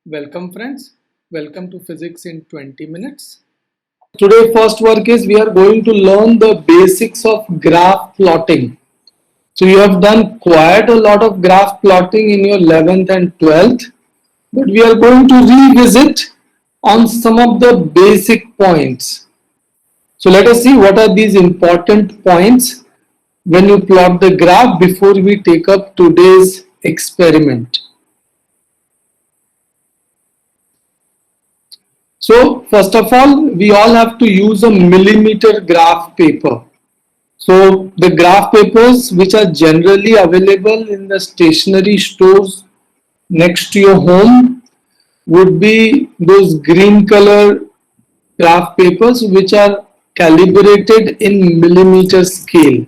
Welcome friends, welcome to Physics in 20 minutes. Today first work is we are going to learn the basics of graph plotting. So you have done quite a lot of graph plotting in your 11th and 12th, but we are going to revisit on some of the basic points. So let us see what are these important points when you plot the graph before we take up today's experiment. So first of all, we all have to use a millimeter graph paper. So the graph papers which are generally available in the stationery stores next to your home would be those green color graph papers which are calibrated in millimeter scale.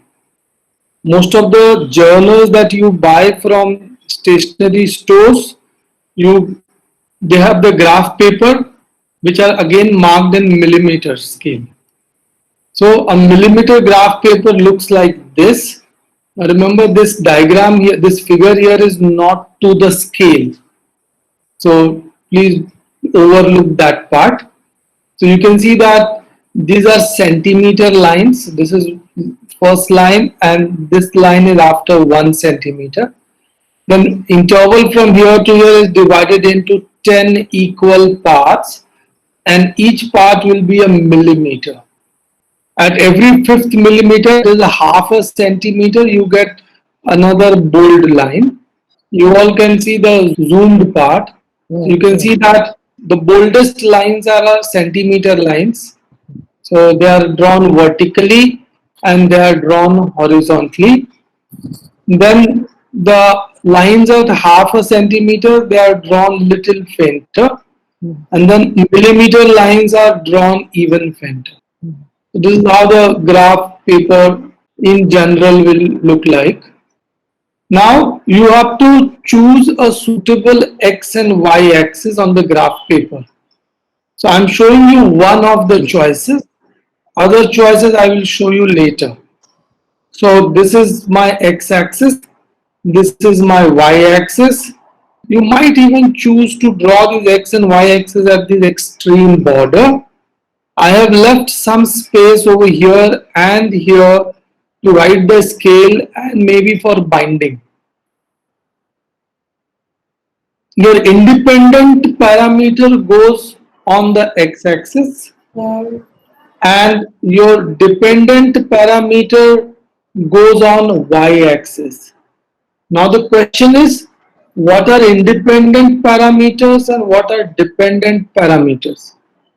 Most of the journals that you buy from stationery stores, they have the graph paper which are again marked in millimeter scale. So a millimeter graph paper looks like this. Now remember this diagram here, this figure here is not to the scale. So please overlook that part. So you can see that these are centimeter lines. This is first line and this line is after 1 centimeter. Then interval from here to here is divided into 10 equal parts and each part will be a millimeter. At every fifth millimeter, there is a half a centimeter, you get another bold line. You all can see the zoomed part. You can see that the boldest lines are centimeter lines. So they are drawn vertically and they are drawn horizontally. Then the lines at half a centimeter, they are drawn little fainter. And then millimeter lines are drawn even fainter. This is how the graph paper in general will look like. Now you have to choose a suitable x and y axis on the graph paper. So I'm showing you one of the choices. Other choices I will show you later. So this is my x axis. This is my y axis. You might even choose to draw these x and y axis at this extreme border. I have left some space over here and here to write the scale and maybe for binding. Your independent parameter goes on the x-axis and your dependent parameter goes on y-axis. Now the question is, what are independent parameters and what are dependent parameters?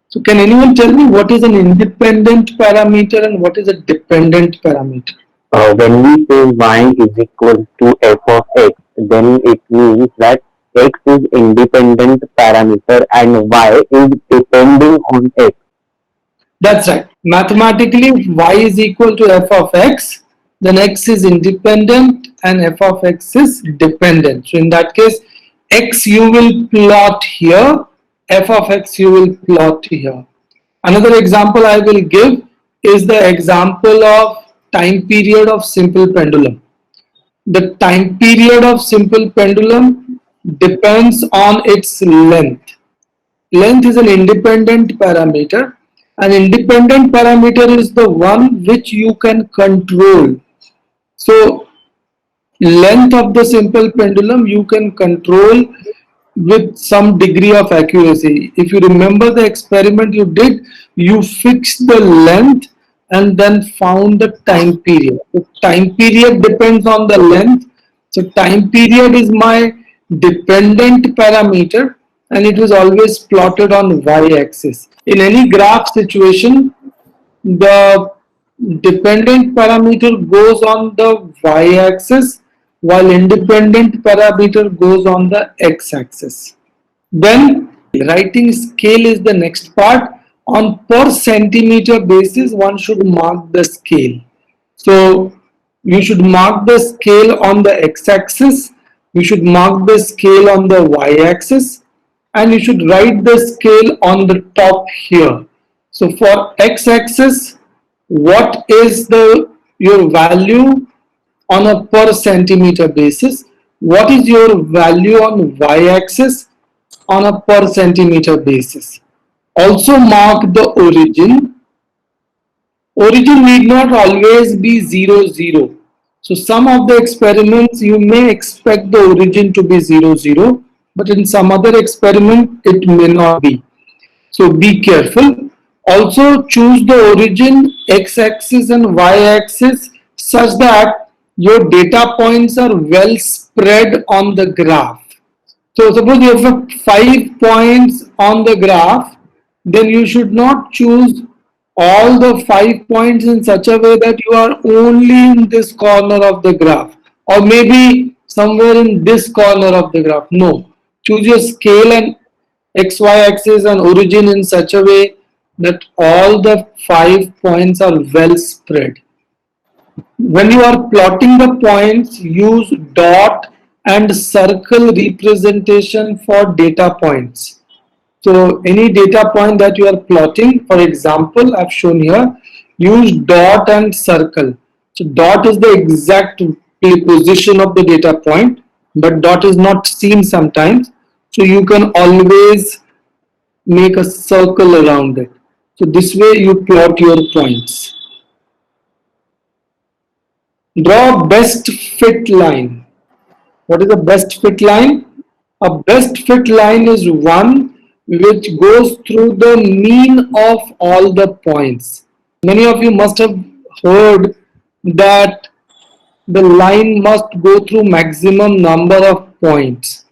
So can anyone tell me what is an independent parameter and what is a dependent parameter? When we say y is equal to f of x, then it means that x is independent parameter and y is depending on x. That's right. Mathematically, y is equal to f of x, then x is independent and f of x is dependent. So in that case, x you will plot here, f of x you will plot here. Another example I will give is the example of time period of simple pendulum. The time period of simple pendulum depends on its length. Length is an independent parameter. An independent parameter is the one which you can control. So length of the simple pendulum you can control with some degree of accuracy. If you remember the experiment you did, you fixed the length and then found the time period. The time period depends on the length. So time period is my dependent parameter and it was always plotted on y-axis. In any graph situation, the dependent parameter goes on the y-axis while independent parameter goes on the x-axis. Then writing scale is the next part. On per centimeter basis, one should mark the scale. So you should mark the scale on the x-axis, you should mark the scale on the y-axis, and you should write the scale on the top here. So for x-axis, what is your value on a per centimeter basis? What is your value on y-axis? on a per centimeter basis. Also mark the origin. Origin need not always be 0, 0. So some of the experiments you may expect the origin to be 0, 0, but in some other experiment it may not be. So be careful. Also choose the origin x-axis and y-axis such that your data points are well spread on the graph. So suppose you have 5 points on the graph, then you should not choose all the 5 points in such a way that you are only in this corner of the graph or maybe somewhere in this corner of the graph. No, choose your scale and xy axis and origin in such a way that all the 5 points are well spread. When you are plotting the points, use dot and circle representation for data points. So any data point that you are plotting, for example, I've shown here, use dot and circle. So dot is the exact position of the data point, but dot is not seen sometimes. So you can always make a circle around it. So this way you plot your points. Draw best fit line. What is a best fit line? A best fit line is one which goes through the mean of all the points. Many of you must have heard that the line must go through maximum number of points.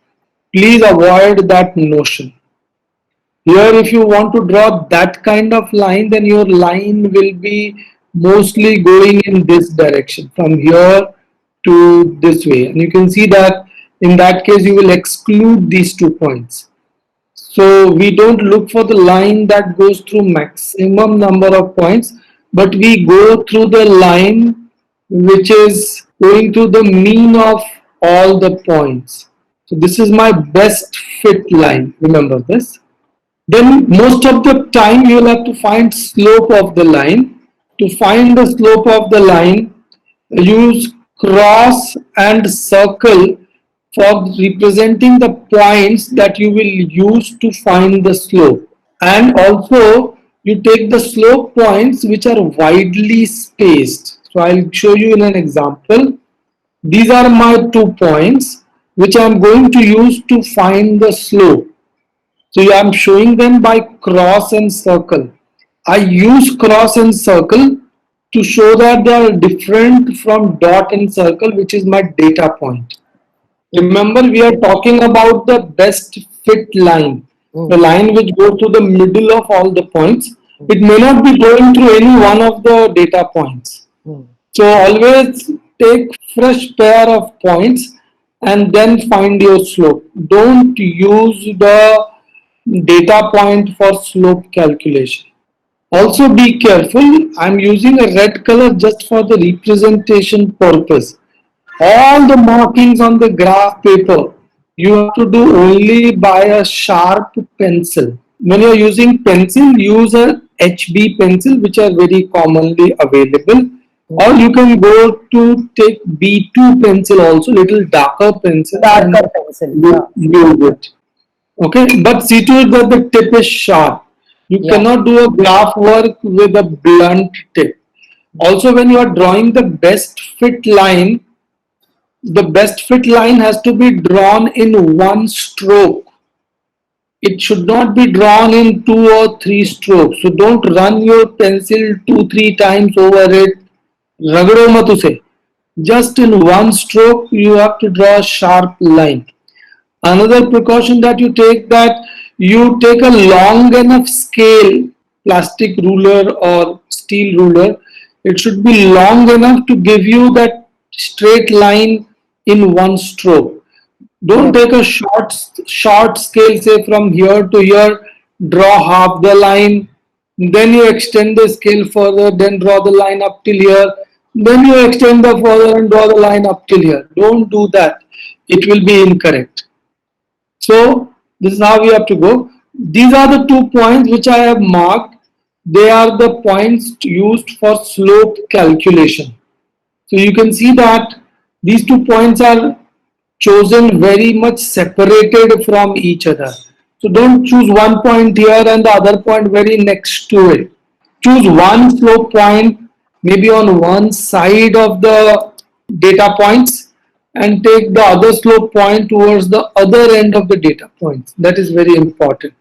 Please avoid that notion. Here, if you want to draw that kind of line, then your line will be mostly going in this direction from here to this way. And you can see that in that case, you will exclude these 2 points. So we don't look for the line that goes through maximum number of points, but we go through the line which is going through the mean of all the points. So this is my best fit line. Remember this. Then most of the time you will have to find slope of the line. To find the slope of the line, use cross and circle for representing the points that you will use to find the slope. And also you take the slope points which are widely spaced. So I'll show you in an example. These are my 2 points which I'm going to use to find the slope. So I'm showing them by cross and circle. I use cross and circle to show that they are different from dot and circle, which is my data point. Remember, we are talking about the best fit line, the line which goes to the middle of all the points. It may not be going through any one of the data points. So always take fresh pair of points and then find your slope. Don't use the data point for slope calculation. Also be careful, I'm using a red color just for the representation purpose. All the markings on the graph paper you have to do only by a sharp pencil. When you are using pencil, use a HB pencil which are very commonly available, or you can go to take B2 pencil also, little darker pencil. Darker pencil. Yeah. Use it. Okay, but see to it that the tip is sharp. You cannot do a graph work with a blunt tip. Also, when you are drawing the best fit line, the best fit line has to be drawn in one stroke. It should not be drawn in 2 or 3 strokes. So don't run your pencil 2-3 times over it. Ragado mat use. Just in one stroke, you have to draw a sharp line. Another precaution that you take, that you take a long enough scale, plastic ruler or steel ruler. It should be long enough to give you that straight line in one stroke. Don't take a short scale, say from here to here, draw half the line, then you extend the scale further, then draw the line up till here, then you extend the further and draw the line up till here. Don't do that. It will be incorrect. So this is how we have to go. These are the 2 points which I have marked. They are the points used for slope calculation. So you can see that these 2 points are chosen very much separated from each other. So don't choose one point here and the other point very next to it. Choose one slope point maybe on one side of the data points and take the other slope point towards the other end of the data points. That is very important.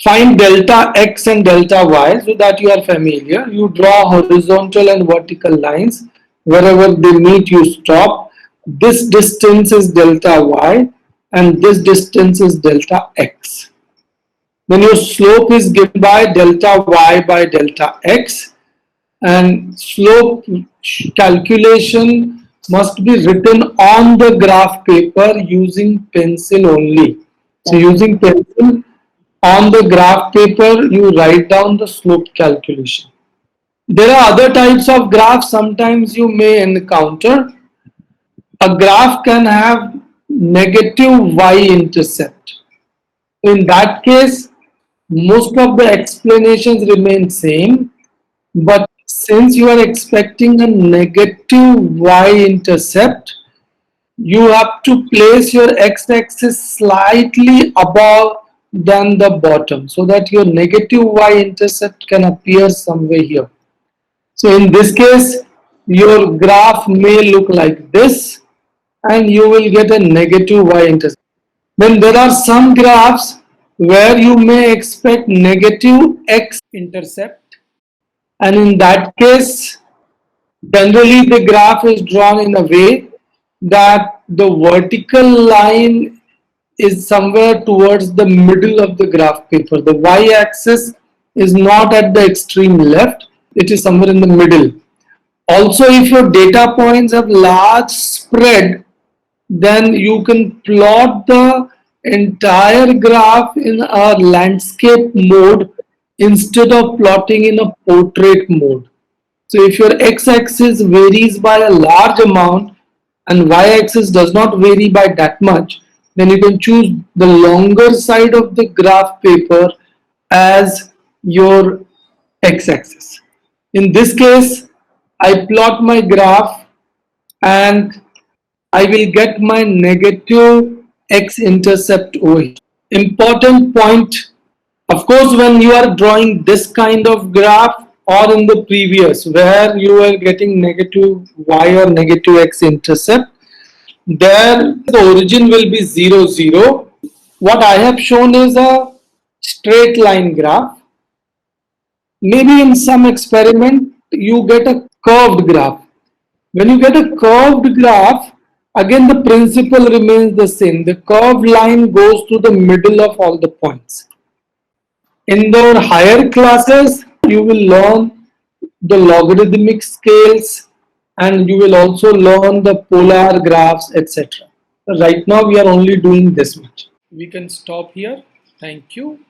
Find delta x and delta y so that you are familiar. You draw horizontal and vertical lines. Wherever they meet, you stop. This distance is delta y and this distance is delta x. Then your slope is given by delta y by delta x, and slope calculation must be written on the graph paper using pencil only. So using pencil on the graph paper, you write down the slope calculation. There are other types of graphs sometimes you may encounter. A graph can have negative y-intercept. In that case, most of the explanations remain same, but since you are expecting a negative y-intercept, you have to place your x-axis slightly above than the bottom so that your negative y-intercept can appear somewhere here. So in this case, your graph may look like this and you will get a negative y-intercept. Then there are some graphs where you may expect negative x-intercept, and in that case, generally the graph is drawn in a way that the vertical line is somewhere towards the middle of the graph paper. The y-axis is not at the extreme left, it is somewhere in the middle. Also, if your data points have large spread, then you can plot the entire graph in a landscape mode instead of plotting in a portrait mode. So if your x-axis varies by a large amount and y-axis does not vary by that much, then you can choose the longer side of the graph paper as your x-axis. In this case, I plot my graph and I will get my negative x-intercept over here. Important point, of course, when you are drawing this kind of graph or in the previous where you are getting negative y or negative x-intercept, there the origin will be 0, 0. What I have shown is a straight line graph. Maybe in some experiment you get a curved graph. When you get a curved graph, again the principle remains the same. The curved line goes to the middle of all the points. In the higher classes, you will learn the logarithmic scales and you will also learn the polar graphs, etc. Right now we are only doing this much. We can stop here. Thank you.